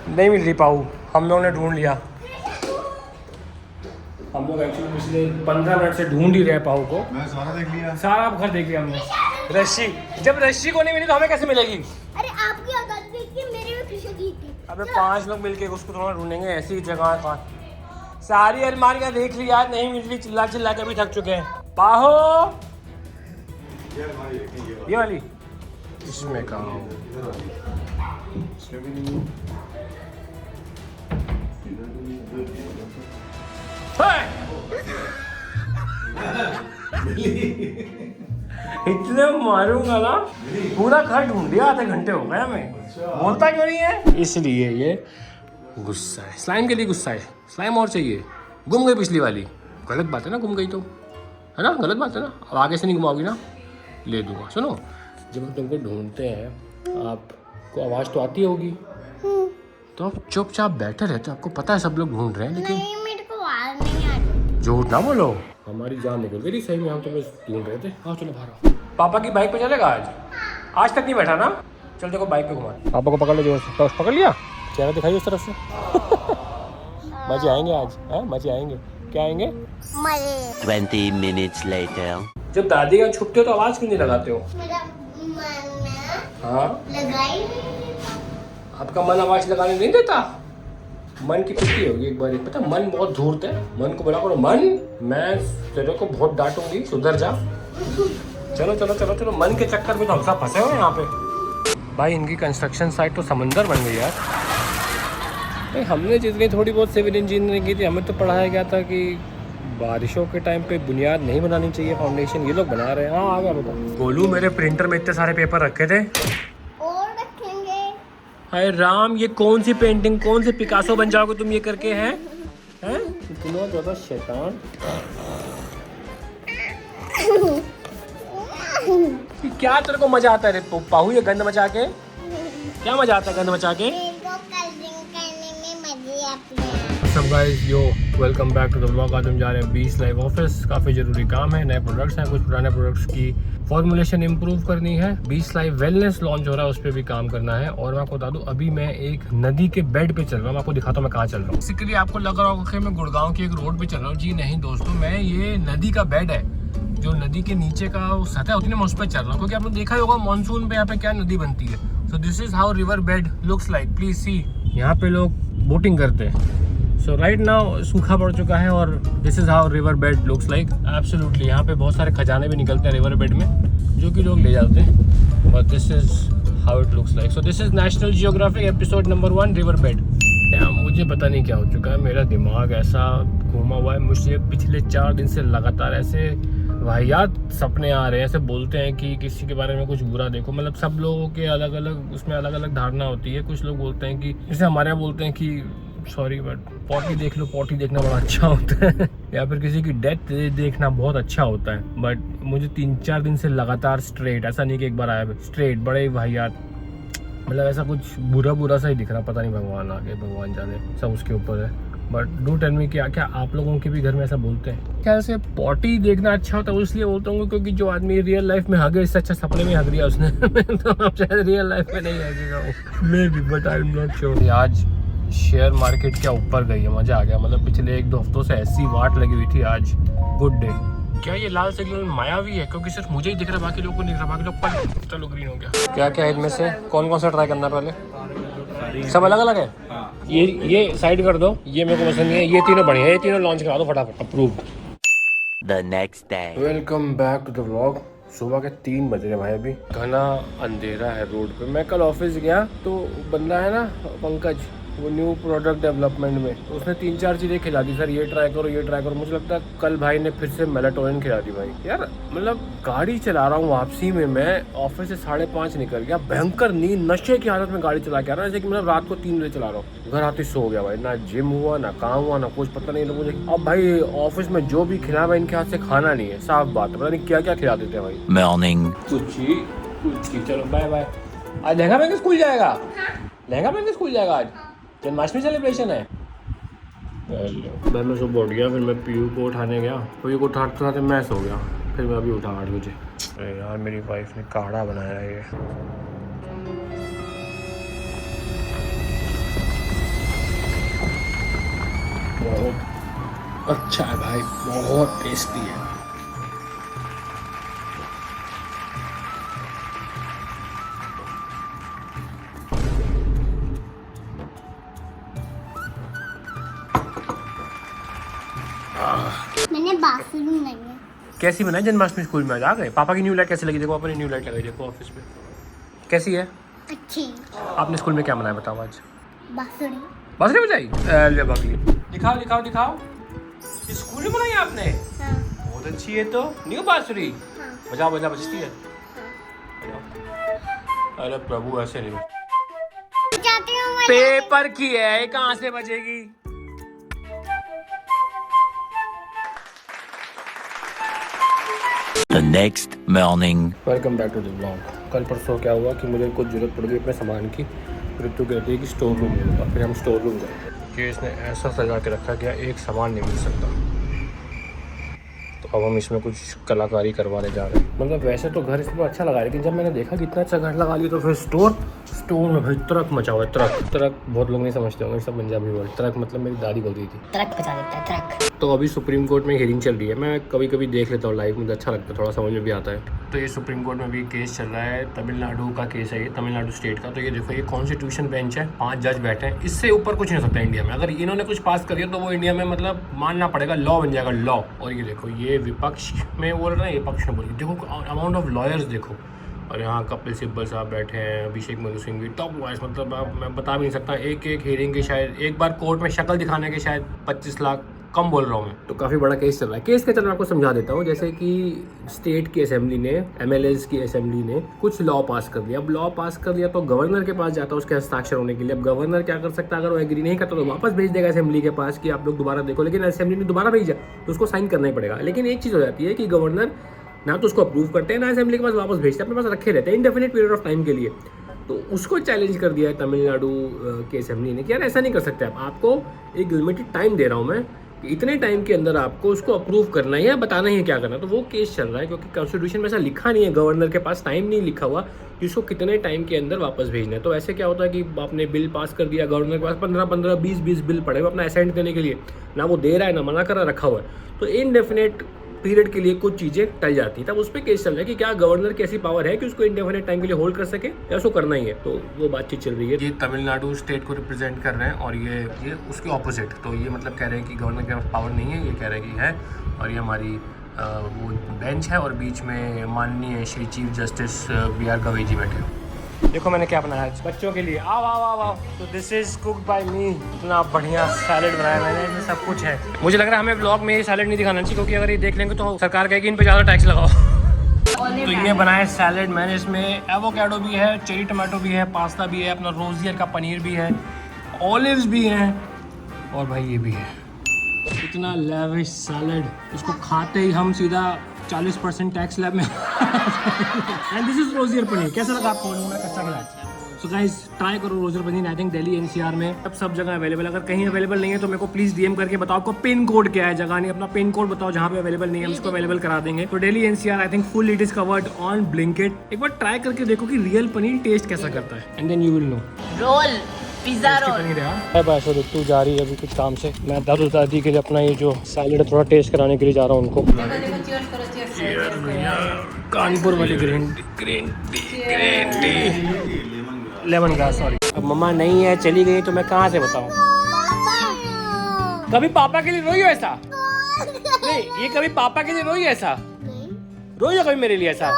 नहीं मिल रही पाऊ, हम लोगों ने ढूंढ लिया। हम लोग एक्चुअली पिछले 15 मिनट से ढूंढ ही रहे पाऊ को। मैं सारा देख लिया, सारा घर देख लिया हमने। रस्सी, जब रस्सी को नहीं मिली तो हमें कैसे मिलेगी? अरे आपकी आदत देख के मेरी भी खुशी की थी। अबे 5 लोग मिलके उसको थोड़ा ढूंढेंगे, ऐसी जगह कहाँ? सारी अलमारियां देख ली यार, नहीं मिल रही, चिल्ला चिल्ला के भी थक चुके हैं। पाहो ये वाली, इसमें कहाँ? इतने मारूंगा ना, पूरा घर ढूंढ लिया, आधे घंटे हो गए हमें। बोलता क्यों नहीं है? इसलिए ये गुस्सा है, स्लाइम के लिए गुस्सा है। स्लाइम और चाहिए। गुम गई पिछली वाली, गलत बात है ना, गुम गई तो, है ना, गलत बात है ना। अब आगे से नहीं घुमाओगी ना, ले दूंगा। सुनो, जब हम तुमको ढूंढते हैं, आपको आवाज़ तो आती होगी, तो आप चुपचाप बैठे रहते हो। आपको पता है सब लोग ढूंढ रहे हैं, लेकिन नहीं, मेरे को आवाज नहीं आती। झूठ ना बोलो, हमारी जान निकल गई सही में, हम तुम्हें ढूंढ रहे थे। हाँ चलो बाहर। पापा की बाइक पे चलेगा आज? आज तक नहीं बैठा ना, चल देखो बाइक पे घुमा। पापा को पकड़ लो जोर से, तो पकड़ लिया, चेहरा दिखाइए उस तरफ से। मजे आएंगे आज, है मजे आएंगे। क्या आएंगे? मजे। 20 minutes later. जब दादी का छुपते हो तो आवाज क्यों नहीं लगाते हो? मेरा मन हाँ, लगाई नहीं देता। आपका मन आवाज लगाने नहीं देता? मन की पिट्टी होगी एक बार, पता मन बहुत धूर्त है। मन को बोला करो, मन मैं तेरे को बहुत डांटूंगी, सुधर जा। चलो चलो चलो चलो, मन के चक्कर में तो हम सब फंसे हुए हैं यहाँ पे। भाई इनकी कंस्ट्रक्शन साइट तो समंदर बन गई यार। भाई हमने जितनी थोड़ी बहुत सिविल इंजीनियरिंग की थी, हमें तो पढ़ाया गया था कि बारिशों के टाइम पे बुनियाद नहीं बनानी चाहिए, फाउंडेशन। ये लोग बना रहे हैं। हाँ आ गया बता। बोलू मेरे प्रिंटर में इतने सारे पेपर रखे थे, और रखेंगे। हाय राम, ये कौन सी पेंटिंग, कौन से पिकासो बन जाओगे तुम ये करके? हैं हैं इतना ज़्यादा शैतान। क्या तेरे को मजा आता है रे पाहू ये गंद मचा के? क्या मजा आता है गंद मचा के? मेरे को कलरिंग करने में मजे आते हैं। सब guys yo welcome back to the vlog. आज हम जा रहे हैं बीस लाइव ऑफिस। काफ़ी ज़रूरी काम है, नए प्रोडक्ट्स हैं, कुछ पुराने प्रोडक्ट्स की फॉर्मुलेशन इंप्रूव करनी है। बीस लाइव वेलनेस लॉन्च हो रहा है, उस पर भी काम करना है। और मैं आपको बता दूं, अभी मैं एक नदी के बेड पे चल रहा हूँ। मैं आपको दिखाता हूँ मैं कहाँ चल रहा हूँ। बेसिकली आपको लग रहा होगा कि मैं गुड़गांव की एक रोड पे चल रहा हूँ। जी नहीं दोस्तों, मैं ये नदी का बेड है, जो नदी के नीचे का सतह होती है ना, मैं उस पर चल रहा हूँ। क्योंकि आपने देखा होगा मानसून पे यहाँ पे क्या नदी बनती है। So this is how river bed looks like, please see. यहाँ पे लोग बोटिंग करते हैं। सो राइट नाउ सूखा पड़ चुका है और this is how river bed looks like. Absolutely यहाँ पे बहुत सारे खजाने भी निकलते हैं रिवर बेड में, जो कि लोग ले जाते हैं। But this is how it looks like. So this is national geographic episode number 1 river bed. मुझे पता नहीं क्या हो चुका है, मेरा दिमाग ऐसा घूमा हुआ है। मुझे पिछले 4 दिन से लगातार ऐसे वाहियात सपने आ रहे हैं। ऐसे बोलते हैं कि किसी के बारे में कुछ बुरा देखो, मतलब सब लोगों के अलग अलग उसमें अलग अलग धारणा होती है। कुछ लोग बोलते हैं कि, जैसे हमारे यहाँ बोलते हैं कि सॉरी बट पॉटी देख लो, पॉटी देखना बड़ा अच्छा होता है। या फिर किसी की डेथ देखना बहुत अच्छा होता है। बट मुझे 3-4 दिन से लगातार स्ट्रेट, ऐसा नहीं कि एक बार आया, स्ट्रेट बड़े ही वाहियात, मतलब ऐसा कुछ बुरा सा ही दिख रहा। पता नहीं, भगवान आगे, भगवान जाने, सब उसके ऊपर है। बट डू टेल मी, क्या क्या आप लोगों के भी घर में ऐसा बोलते हैं? क्या ऐसे पॉटी देखना अच्छा होता है? इसलिए बोलता हूँ क्योंकि जो आदमी रियल लाइफ में हगे, इससे अच्छा सपने में हग दिया उसने। तो अब शायद रियल लाइफ में नहीं हगेगा वो, may be, but I am not sure. आज शेयर मार्केट क्या ऊपर गई है, मजा आ गया। मतलब पिछले 1-2 हफ्तों से ऐसी वाट लगी हुई थी, आज गुड डे। क्या ये लाल सिग्नल मायावी है? क्योंकि सिर्फ मुझे ही दिख रहा है, बाकी लोगों को नहीं दिख रहा। बाकी लोग पर चलो ग्रीन हो गया। क्या क्या है इनमें से, कौन कौन सा ट्राई करना है पहले? सब अलग अलग है। ये साइड कर दो, ये मेरे को पसंद नहीं है। ये तीनों बढ़िया है, ये तीनों लॉन्च करा दो फटाफट, approve. The next day. Welcome back to the vlog. सुबह के 3 बज रहे भाई, अभी घना अंधेरा है रोड पे। मैं कल ऑफिस गया तो बंदा है ना पंकज, वो न्यू प्रोडक्ट डेवलपमेंट में, तो उसने 3-4 चीज़ें खिला दी। सर ये ट्राई करो, ये ट्राई करो। मुझे लगता है कल भाई ने फिर से मेलाटोनिन खिला दी भाई। यार मतलब गाड़ी चला रहा हूँ, वापसी में मैं ऑफिस से 5:30 निकल गया, भयंकर नींद, नशे की हालत में गाड़ी चला के आ रहा है, जैसे कि मतलब रात को 3 बजे चला रहा हूँ। घर आते सो गया भाई, ना जिम हुआ, ना काम हुआ, ना कुछ, पता नहीं तो मुझे। अब भाई ऑफिस में जो भी खिला भाई इनके हाथ से खाना नहीं है, साफ बात है। पता नहीं क्या क्या खिला देते हैं भाई। Morning. कुछ चलो बाय बाय। आज लहंगा पहन के स्कूल जाएगा? लहंगा पहन के स्कूल जाएगा आज? जन्माष्टमी सेलिब्रेशन है। मैं सुबह उठ गया, फिर मैं पीयू को उठाने गया। पीयू को उठाते उठाते मैं सो गया, फिर मैं अभी उठा 8 बजे। अरे यार मेरी वाइफ ने काढ़ा बनाया है ये। अच्छा है भाई, बहुत टेस्टी है। मैंने बासुरी बनाई है। कैसी बनाई जन्माष्टमी स्कूल में? आज आ गए? पापा की न्यू लाइट कैसी लगी? देखो अपनी न्यू लाइट लगाई, देखो ऑफिस में कैसी है। अच्छी आपने स्कूल में क्या बनाया बताओ आज? बासुरी। बांसुरी बजाई? ले बगली। दिखाओ दिखाओ दिखाओ, ये स्कूल में बनाई आपने? हाँ बहुत अच्छी है तो। न्यू बांसुरी हाँ बजाओ, बजा बजती है। हाँ। अरे प्रभु ऐसे नहीं। जाती हूँ मैं। पेपर की है, ये कहाँ से बजेगी? The next morning. Welcome back to the blog. कल परसों क्या हुआ कि मुझे कुछ जरूरत पड़ गई अपने सामान की। ऋतु कहती है कि स्टोर रूम मिलेगा, फिर हम स्टोर रूम गए कि इसने ऐसा सजा के रखा गया, एक सामान नहीं मिल सकता। तो अब हम इसमें कुछ कलाकारी करवाने जा रहे हैं। मतलब वैसे तो घर इसमें अच्छा लगा है, लेकिन जब मैंने देखा कि इतना अच्छा घर लगा लिया तो फिर स्टोर में भाई ट्रक मचा हुआ है। ट्रक बहुत लोग नहीं समझते होंगे, सब पंजाबी वर्ड। ट्रक मतलब मेरी दादी बोलती थी, ट्रक बचा देता है ट्रक। तो अभी सुप्रीम कोर्ट में हियरिंग चल रही है। मैं कभी कभी देख लेता हूँ लाइव, मुझे अच्छा लगता है, थोड़ा समझ में भी आता है। तो ये सुप्रीम कोर्ट में भी केस चल रहा है, तमिलनाडु का केस है ये, तमिलनाडु स्टेट का। तो ये देखो, ये कॉन्स्टिट्यूशन बेंच है, 5 जज बैठे हैं, इससे ऊपर कुछ नहीं हो सकता इंडिया में। अगर इन्होंने कुछ पास कर दिया तो वो इंडिया में मतलब मानना पड़ेगा, लॉ बन जाएगा, लॉ। और ये देखो, ये विपक्ष में बोल रहे हैं, ये पक्ष में बोल रहे हैं। देखो अमाउंट ऑफ लॉयर्स देखो। और यहाँ कपिल सिब्बल साहब बैठे हैं, अभिषेक मनु सिंह भी, टॉप वॉइस। मतलब अब मैं बता भी नहीं सकता, एक हियरिंग के शायद एक बार कोर्ट में शक्ल दिखाने के शायद 25 लाख, कम बोल रहा हूँ मैं। तो काफ़ी बड़ा केस चल रहा है। केस का चल, मैं आपको समझा देता हूँ। जैसे कि स्टेट की असेंबली ने, एमएलएज की असेंबली ने कुछ लॉ पास कर दिया। अब लॉ पास कर दिया तो गवर्नर के पास जाता है उसके हस्ताक्षर होने के लिए। अब गवर्नर क्या कर सकता है, अगर वो एग्री नहीं करता तो वापस भेज देगा असेंबली के पास कि आप लोग दोबारा देखो। लेकिन असेंबली ने दोबारा भेजा तो उसको साइन करना ही पड़ेगा। लेकिन एक चीज़ हो जाती है कि गवर्नर ना तो उसको अप्रूव करते हैं, ना असेंबली के पास वापस भेजते हैं, अपने पास रखे रहते हैं इंडेफिनिट पीरियड ऑफ टाइम के लिए। तो उसको चैलेंज कर दिया है तमिलनाडु के असेंबली ने कि यार ऐसा नहीं कर सकते आप, आपको एक लिमिटेड टाइम दे रहा हूँ मैं, इतने टाइम के अंदर आपको उसको अप्रूव करना है या बताना ही है क्या करना है। तो वो केस चल रहा है क्योंकि कॉन्स्टिट्यूशन में ऐसा लिखा नहीं है, गवर्नर के पास टाइम नहीं लिखा हुआ कि उसको कितने टाइम के अंदर वापस भेजना है। तो ऐसे क्या होता है कि आपने बिल पास कर दिया, गवर्नर के पास 15-15, 20-20 बिल पड़े हुए अपना असेंट देने के लिए, ना वो दे रहा है ना मना कर रखा हुआ है। तो इनडेफिनेट पीरियड के लिए कुछ चीज़ें टल जाती है। तब उस पर केस चल रहा है कि क्या गवर्नर की ऐसी पावर है कि उसको इंडेफिनिट टाइम के लिए होल्ड कर सके या उसको करना ही है। तो वो बातचीत चल रही है। ये तमिलनाडु स्टेट को रिप्रेजेंट कर रहे हैं और ये उसके ऑपोजिट। तो ये मतलब कह रहे हैं कि गवर्नर के पास पावर नहीं है, ये कह रहे हैं कि है। और ये हमारी वो बेंच है और बीच में माननीय Shri chief justice BR Gavai ji बैठे हैं। देखो मैंने क्या बनाया है बच्चों के लिए। आओ आओ आओ आओ। तो दिस इज कुक्ड बाय मी। इतना बढ़िया सैलेड बनाया मैंने, इसमें सब कुछ है। मुझे लग रहा है हमें ब्लॉग में ये सैलेड नहीं दिखाना चाहिए, क्योंकि अगर ये देख लेंगे तो सरकार कहेगी इन पे ज़्यादा टैक्स लगाओ। तो ये बनाया सैलेड मैंने, इसमें एवोकाडो भी है, चेरी टमाटो भी है, पास्ता भी है, अपना रोजियर का पनीर भी है, ऑलिव्स भी हैं और भाई ये भी है। इतना लेविश सैलेड, इसको खाते ही हम सीधा 40% टैक्स स्लैब में। And this is rosier paneer. कैसा लगा आपको? मैं कच्चा खिलाया। सो गाइस ट्राई करो rosier paneer. I think Delhi NCR में अब सब जगह अवेलेबल। अगर कहीं अवेलेबल नहीं है तो मेरे को प्लीज DM करके बताओ आपको पिन कोड क्या है, जगह नहीं, अपना पिन कोड बताओ जहाँ पे अवेलेबल नहीं है, हम इसको अवेलेबल करा देंगे। तो Delhi NCR I think full it is covered on Blinkit. एक बार ट्राई करके देखो कि रियल पनीर टेस्ट कैसा करता है, and then you will know. Roll pizza roll. पनीर है बस। ऋतु जा रही है अभी कुछ काम से, मैं दादी के लिए अपना ये जो सैलेड थोड़ा टेस्ट कराने के लिए जा रहा हूँ उनको। कानपुर वाली green tea lemon grass, sorry. अब मम्मा नहीं है, चली गई, तो मैं कहाँ से बताऊँ? कभी पापा के लिए रोई हो ऐसा? नहीं, ये कभी पापा के लिए रोई ऐसा? रोई हो कभी मेरे लिए ऐसा?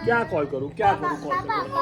क्या कॉल करूँ, क्या करूँ, कॉल करूँ?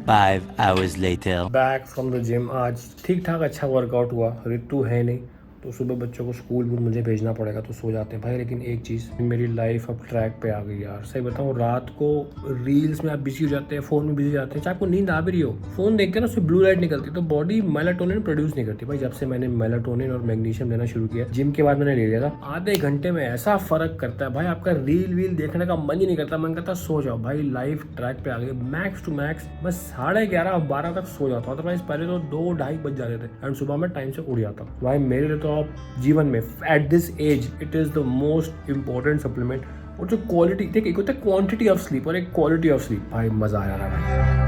5 hours later. Back from the gym. आज ठीक ठाक अच्छा वर्कआउट हुआ। ऋतु है नहीं तो सुबह बच्चों को स्कूल भी मुझे भेजना पड़ेगा, तो सो जाते हैं भाई। लेकिन एक चीज़, मेरी लाइफ अब ट्रैक पे आ गई यार। सही बताऊँ, रात को रील्स में आप बिजी हो जाते हैं, फ़ोन में बिजी हो जाते हैं, चाहे आपको नींद आ भी रही हो, फ़ोन देख के ना उससे ब्लू लाइट निकलती है, तो बॉडी मेलाटोनिन प्रोड्यूस नहीं करती भाई। जब से मैंने मेलाटोनिन और मैग्नीशियम लेना शुरू किया, जिम के बाद मैंने ले लिया था, आधे घंटे में ऐसा फ़र्क करता है भाई, आपका रील वील देखने का मन ही नहीं करता, मन करता सो जाओ भाई। लाइफ ट्रैक पे आ गई। मैक्स टू मैक्स बस 11:30-12 तक सो जाता हूँ, अदरवाइज पहले तो 2-2:30 बज जाते थे, एंड सुबह में टाइम से उठ जाता हूँ भाई। मेरे लिए तो आप जीवन at this age it is the most important supplement. और जो क्वालिटी, देखिए, एक होता है क्वांटिटी ऑफ स्लीप और एक क्वालिटी ऑफ स्लीप। भाई मजा आ रहा है भाई।